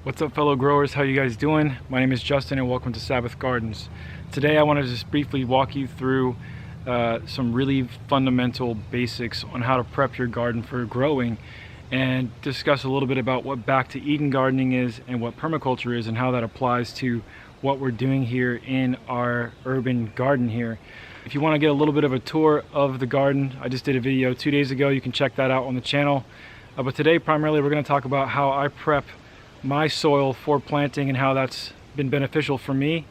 What's up, fellow growers? How you guys doing? My name is Justin and welcome to Sabbath Gardens. Today I want to just briefly walk you through some really fundamental basics on how to prep your garden for growing and discuss a little bit about what back to Eden gardening is and what permaculture is and how that applies to what we're doing here in our urban garden here. If you want to get a little bit of a tour of the garden, I just did a video 2 days ago. You can check that out on the channel. But today primarily we're going to talk about how I prep my soil for planting and how that's been beneficial for me.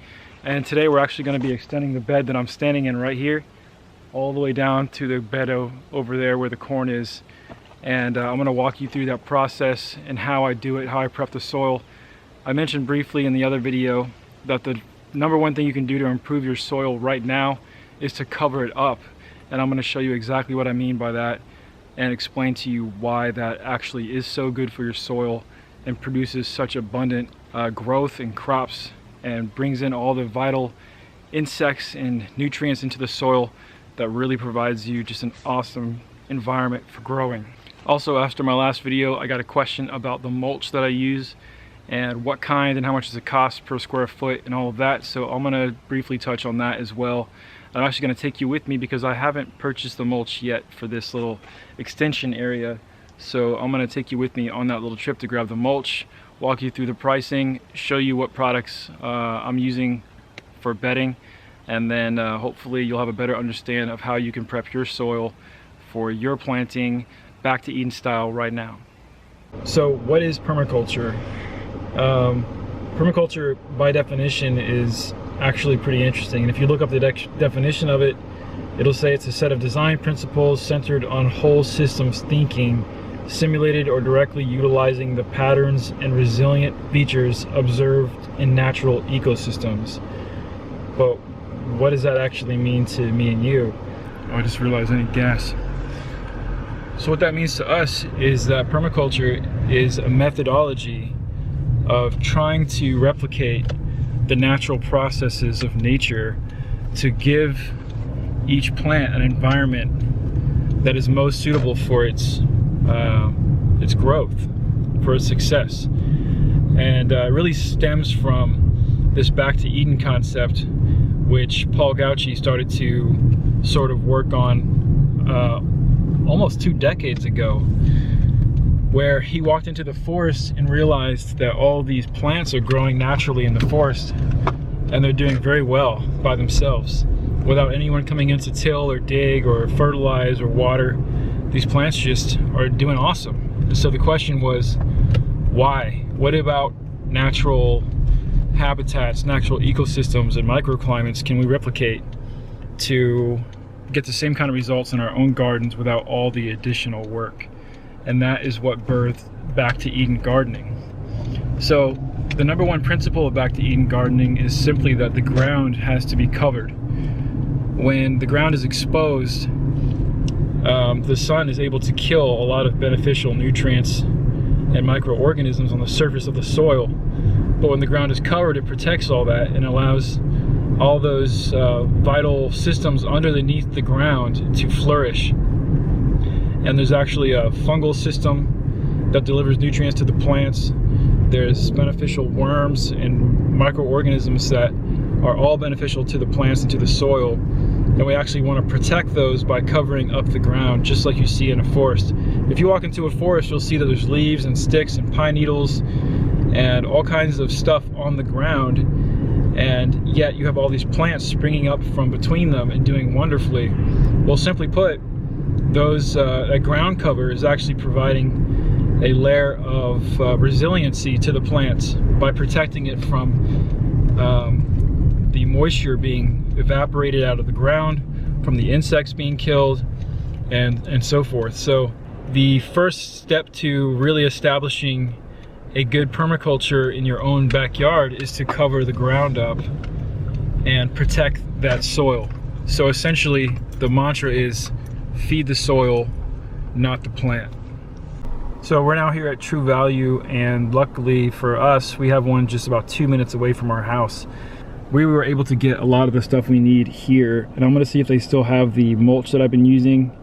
And today we're actually going to be extending the bed that I'm standing in right here all the way down to the bed over there where the corn is. And I'm going to walk you through that process and how I do it, how I prep the soil. I mentioned briefly in the other video that the number one thing you can do to improve your soil right now is to cover it up. And I'm going to show you exactly what I mean by that and explain to you why that actually is so good for your soil and produces such abundant growth and crops and brings in all the vital insects and nutrients into the soil that really provides you just an awesome environment for growing. Also, after my last video, I got a question about the mulch that I use and what kind and how much does it cost per square foot and all of that. So I'm gonna briefly touch on that as well. I'm actually gonna take you with me because I haven't purchased the mulch yet for this little extension area. So I'm going to take you with me on that little trip to grab the mulch, walk you through the pricing, show you what products I'm using for bedding, and then hopefully you'll have a better understanding of how you can prep your soil for your planting back to Eden style right now. So what is permaculture? Permaculture by definition is actually pretty interesting, and if you look up the definition of it, it'll say it's a set of design principles centered on whole systems thinking, simulated or directly utilizing the patterns and resilient features observed in natural ecosystems. But what does that actually mean to me and you? Oh, I just realized I need gas. So what that means to us is that permaculture is a methodology of trying to replicate the natural processes of nature to give each plant an environment that is most suitable for its growth, for its success. And it really stems from this back to Eden concept, which Paul Gauci started to sort of work on almost 2 decades ago, where he walked into the forest and realized that all these plants are growing naturally in the forest and they're doing very well by themselves without anyone coming in to till or dig or fertilize or water. These plants just are doing awesome. And so the question was, why? What about natural habitats, natural ecosystems and microclimates can we replicate to get the same kind of results in our own gardens without all the additional work? And that is what birthed back to Eden gardening. So the number one principle of back to Eden gardening is simply that the ground has to be covered. When the ground is exposed, the sun is able to kill a lot of beneficial nutrients and microorganisms on the surface of the soil. But when the ground is covered, it protects all that and allows all those vital systems underneath the ground to flourish. And there's actually a fungal system that delivers nutrients to the plants. There's beneficial worms and microorganisms that are all beneficial to the plants and to the soil. And we actually want to protect those by covering up the ground, just like you see in a forest. If you walk into a forest, you'll see that there's leaves and sticks and pine needles and all kinds of stuff on the ground, and yet you have all these plants springing up from between them and doing wonderfully. Well, simply put, that ground cover is actually providing a layer of resiliency to the plants by protecting it from the moisture being evaporated out of the ground, from the insects being killed, and so forth. So the first step to really establishing a good permaculture in your own backyard is to cover the ground up and protect that soil. So essentially the mantra is feed the soil, not the plant. So we're now here at True Value, and luckily for us, we have one just about 2 minutes away from our house. We were able to get a lot of the stuff we need here, and I'm going to see if they still have the mulch that I've been using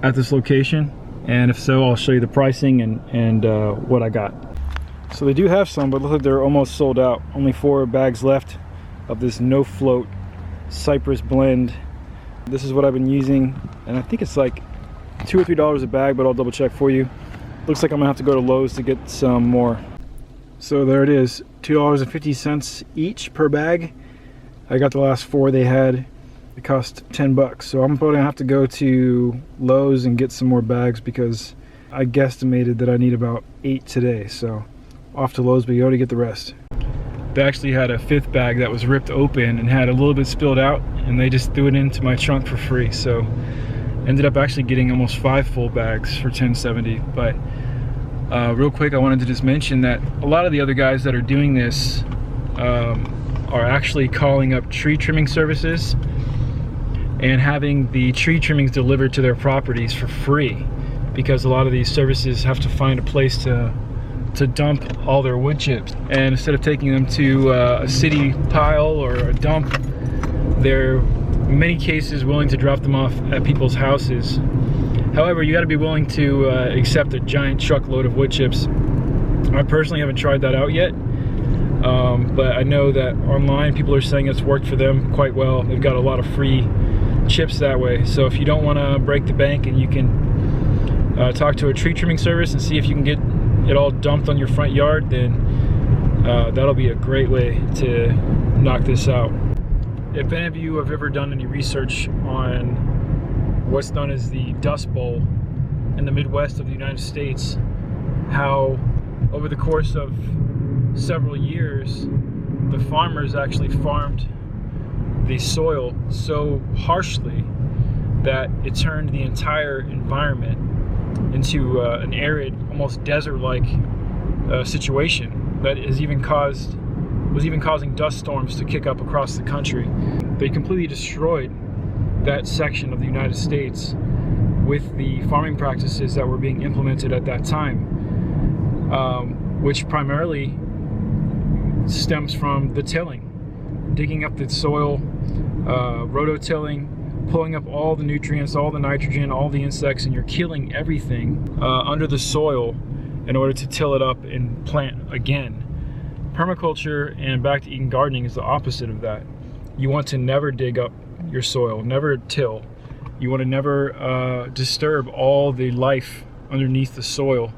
at this location, and if so, I'll show you the pricing and what I got. So they do have some, but look like they're almost sold out. Only 4 bags left of this no float cypress blend. This is what I've been using, and I think it's like $2 or $3 a bag, but I'll double check for you. Looks like I'm gonna have to go to Lowe's to get some more. So there it is, $2.50 each per bag. I got the last 4 they had. It cost 10 bucks. So I'm probably gonna have to go to Lowe's and get some more bags because I guesstimated that I need about 8 today. So off to Lowe's we go to get the rest. They actually had a 5th bag that was ripped open and had a little bit spilled out, and they just threw it into my trunk for free. So ended up actually getting almost 5 full bags for $10.70. But real quick, I wanted to just mention that a lot of the other guys that are doing this are actually calling up tree trimming services and having the tree trimmings delivered to their properties for free, because a lot of these services have to find a place to dump all their wood chips, and instead of taking them to a city pile or a dump, they're in many cases willing to drop them off at people's houses. However, you got to be willing to accept a giant truckload of wood chips. I personally haven't tried that out yet, but I know that online people are saying it's worked for them quite well. They've got a lot of free chips that way. So if you don't want to break the bank, and you can talk to a tree trimming service and see if you can get it all dumped on your front yard, then that'll be a great way to knock this out. If any of you have ever done any research on what's known as the Dust Bowl in the Midwest of the United States, how over the course of several years the farmers actually farmed the soil so harshly that it turned the entire environment into an arid, almost desert-like situation that was even causing dust storms to kick up across the country. They completely destroyed that section of the United States with the farming practices that were being implemented at that time, which primarily stems from the tilling, digging up the soil, rototilling, pulling up all the nutrients, all the nitrogen, all the insects, and you're killing everything under the soil in order to till it up and plant again. Permaculture and back to Eden gardening is the opposite of that. You want to never dig up your soil, never till. You want to never disturb all the life underneath the soil,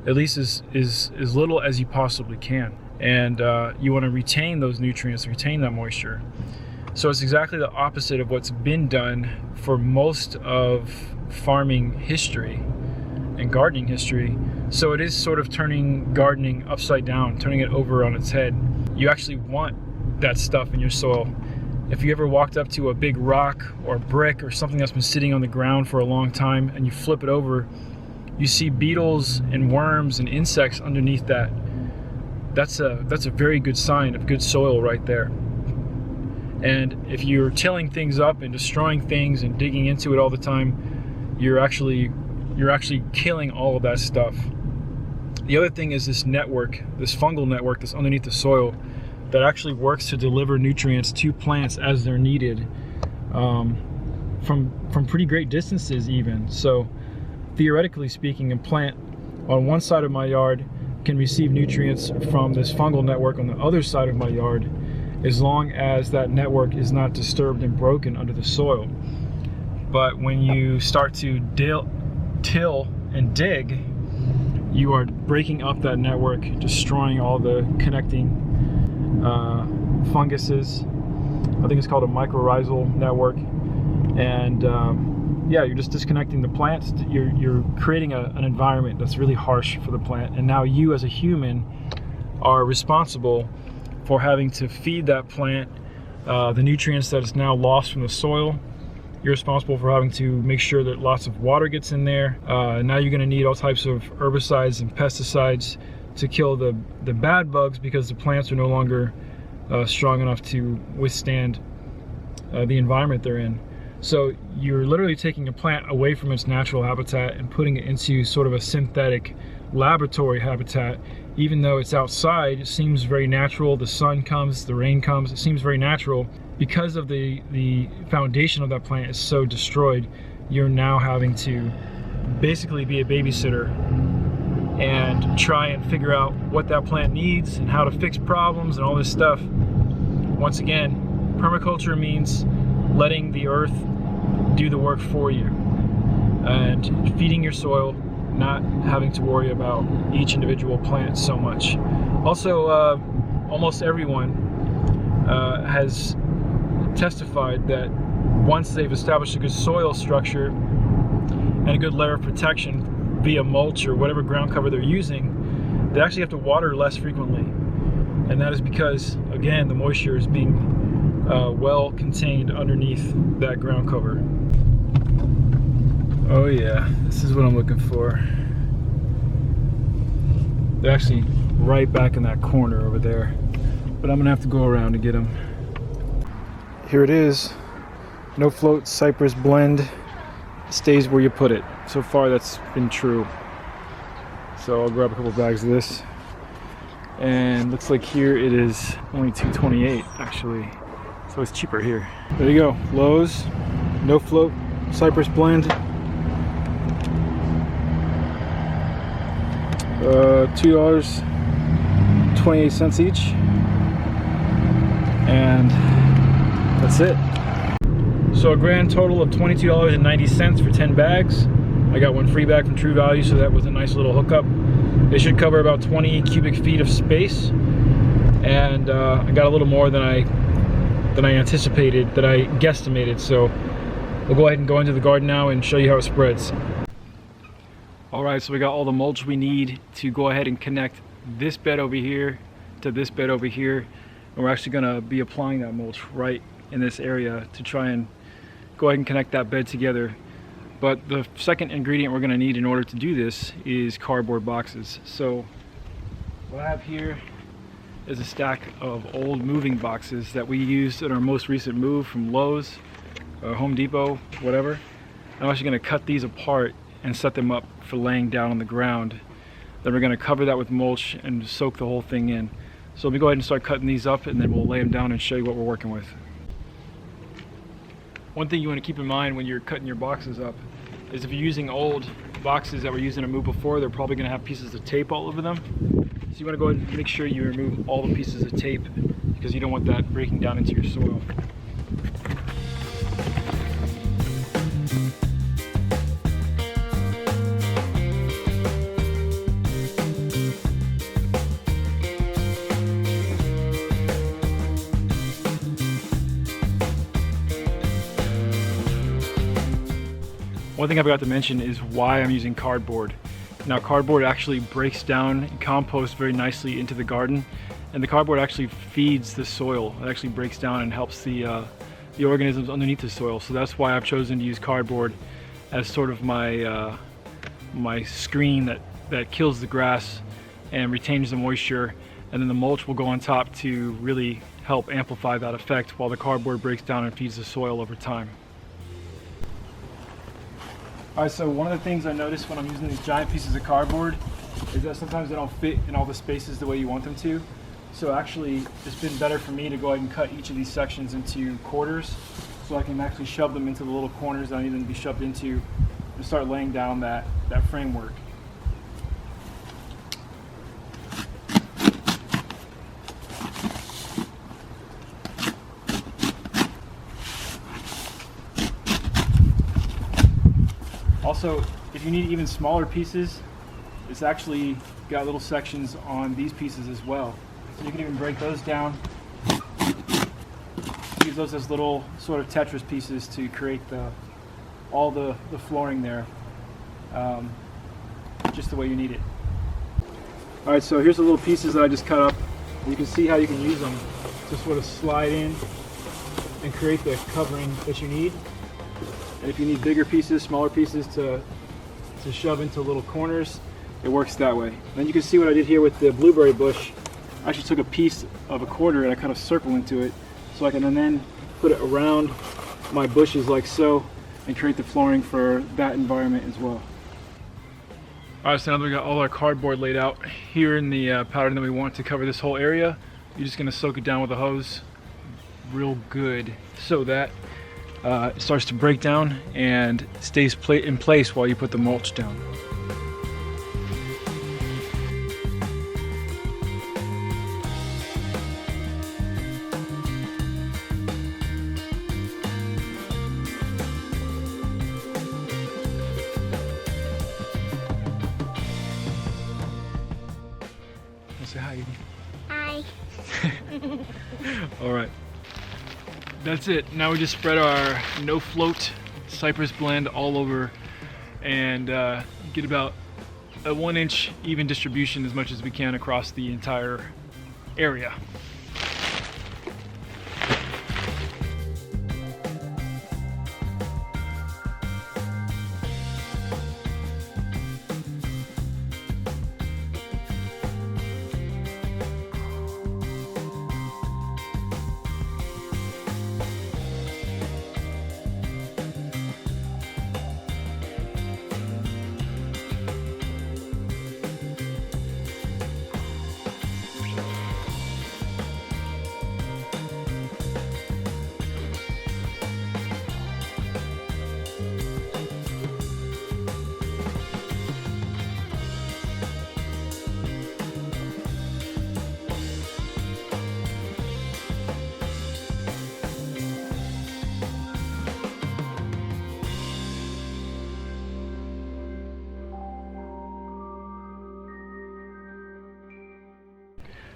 at least as little as you possibly can. And you want to retain those nutrients, retain that moisture. So it's exactly the opposite of what's been done for most of farming history and gardening history. So it is sort of turning gardening upside down, turning it over on its head. You actually want that stuff in your soil. If you ever walked up to a big rock or brick or something that's been sitting on the ground for a long time and you flip it over, you see beetles and worms and insects underneath that. That's a very good sign of good soil right there. And if you're tilling things up and destroying things and digging into it all the time, you're actually killing all of that stuff. The other thing is this network, this fungal network that's underneath the soil, that actually works to deliver nutrients to plants as they're needed, from pretty great distances even. So theoretically speaking, a plant on one side of my yard can receive nutrients from this fungal network on the other side of my yard, as long as that network is not disturbed and broken under the soil. But when you start to till and dig, you are breaking up that network, destroying all the connecting funguses. I think it's called a mycorrhizal network. And yeah, you're just disconnecting the plants. You're creating an environment that's really harsh for the plant. And now you as a human are responsible for having to feed that plant the nutrients that is now lost from the soil. You're responsible for having to make sure that lots of water gets in there. Now you're going to need all types of herbicides and pesticides to kill the bad bugs, because the plants are no longer strong enough to withstand the environment they're in. So you're literally taking a plant away from its natural habitat and putting it into sort of a synthetic laboratory habitat. Even though it's outside, it seems very natural. The sun comes, the rain comes, it seems very natural. Because of the foundation of that plant is so destroyed, you're now having to basically be a babysitter and try and figure out what that plant needs and how to fix problems and all this stuff. Once again, permaculture means letting the earth do the work for you and feeding your soil, not having to worry about each individual plant so much. Also, almost everyone has testified that once they've established a good soil structure and a good layer of protection via mulch or whatever ground cover they're using, they actually have to water less frequently. And that is because, again, the moisture is being well contained underneath that ground cover. Oh yeah, this is what I'm looking for. They're actually right back in that corner over there, but I'm gonna have to go around to get them. Here it is. No float cypress blend. Stays where you put it. So far that's been true. So I'll grab a couple bags of this. And looks like here it is only $2.28 actually. So it's cheaper here. There you go. Lowe's. No float cypress blend. $2.28 each. And that's it. So a grand total of $22.90 for 10 bags. I got one free bag from True Value, so that was a nice little hookup. They should cover about 20 cubic feet of space, and I got a little more than I anticipated, that I guesstimated. So we'll go ahead and go into the garden now and show you how it spreads. All right, so we got all the mulch we need to go ahead and connect this bed over here to this bed over here, and we're actually going to be applying that mulch right in this area to try and go ahead and connect that bed together. But the second ingredient we're going to need in order to do this is cardboard boxes. So what I have here is a stack of old moving boxes that we used in our most recent move from Lowe's, Home Depot, whatever. I'm actually going to cut these apart and set them up for laying down on the ground. Then we're going to cover that with mulch and soak the whole thing in. So let me go ahead and start cutting these up, and then we'll lay them down and show you what we're working with. One thing you want to keep in mind when you're cutting your boxes up is if you're using old boxes that were used in a move before, they're probably going to have pieces of tape all over them. So you want to go ahead and make sure you remove all the pieces of tape, because you don't want that breaking down into your soil. One thing I forgot to mention is why I'm using cardboard. Now, cardboard actually breaks down and composts very nicely into the garden, and the cardboard actually feeds the soil. It actually breaks down and helps the organisms underneath the soil. So that's why I've chosen to use cardboard as sort of my my screen that kills the grass and retains the moisture, and then the mulch will go on top to really help amplify that effect while the cardboard breaks down and feeds the soil over time. Alright, so one of the things I noticed when I'm using these giant pieces of cardboard is that sometimes they don't fit in all the spaces the way you want them to. So actually, it's been better for me to go ahead and cut each of these sections into quarters, so I can actually shove them into the little corners that I need them to be shoved into and start laying down that framework. Also, if you need even smaller pieces, it's actually got little sections on these pieces as well. So you can even break those down, use those as little sort of Tetris pieces to create all the flooring there, just the way you need it. Alright, so here's the little pieces that I just cut up. You can see how you can use them to sort of slide in and create the covering that you need. And if you need bigger pieces, smaller pieces to shove into little corners, it works that way. Then you can see what I did here with the blueberry bush. I actually took a piece of a quarter and I kind of circle into it, so I can then put it around my bushes like so and create the flooring for that environment as well. Alright, so now that we got all our cardboard laid out here in the pattern that we want to cover this whole area, you're just going to soak it down with a hose real good so that it starts to break down and stays in place while you put the mulch down. Say hi, Edie. Hi. All right. That's it. Now we just spread our no float cypress blend all over and get about a 1-inch even distribution as much as we can across the entire area.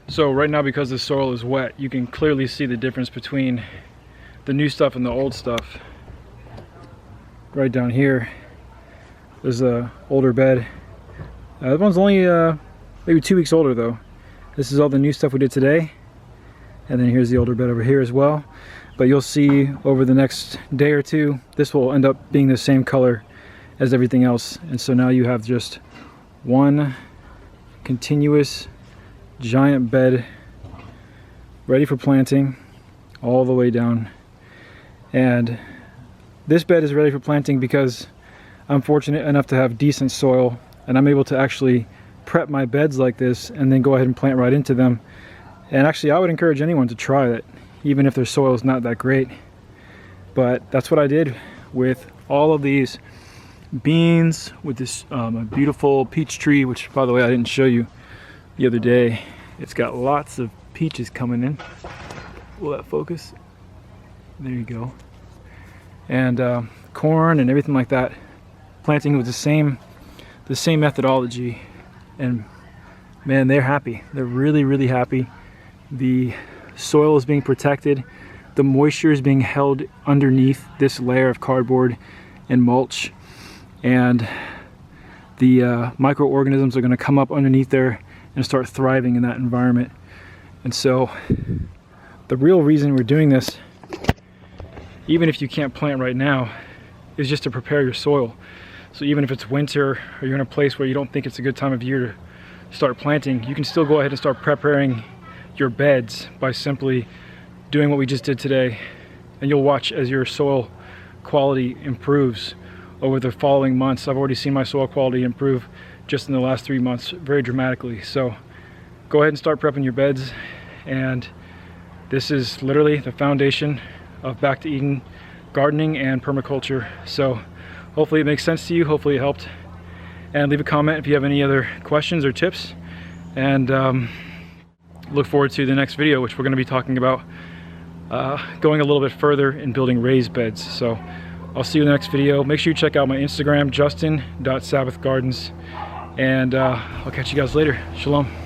So right now, because the soil is wet, you can clearly see the difference between the new stuff and the old stuff. Right down here, there's a older bed. That one's only maybe 2 weeks older though. This is all the new stuff we did today. And then here's the older bed over here as well. But you'll see over the next day or two, this will end up being the same color as everything else. And so now you have just one continuous giant bed ready for planting all the way down. And this bed is ready for planting because I'm fortunate enough to have decent soil, and I'm able to actually prep my beds like this and then go ahead and plant right into them. And actually, I would encourage anyone to try it, even if their soil is not that great. But that's what I did with all of these beans, with this beautiful peach tree, which, by the way, I didn't show you the other day. It's got lots of peaches coming in. Will that focus? There you go. And corn and everything like that, planting with the same methodology. And man, they're happy. They're really happy. The soil is being protected. The moisture is being held underneath this layer of cardboard and mulch, and the microorganisms are going to come up underneath there and start thriving in that environment. And so the real reason we're doing this, even if you can't plant right now, is just to prepare your soil. So even if it's winter or you're in a place where you don't think it's a good time of year to start planting, you can still go ahead and start preparing your beds by simply doing what we just did today. And you'll watch as your soil quality improves over the following months. I've already seen my soil quality improve just in the last 3 months very dramatically. So go ahead and start prepping your beds. And this is literally the foundation of Back to Eden gardening and permaculture. So hopefully it makes sense to you. Hopefully it helped. And leave a comment if you have any other questions or tips. And look forward to the next video, which we're going to be talking about going a little bit further in building raised beds. So I'll see you in the next video. Make sure you check out my Instagram, justin.sabbathgardens. And I'll catch you guys later. Shalom.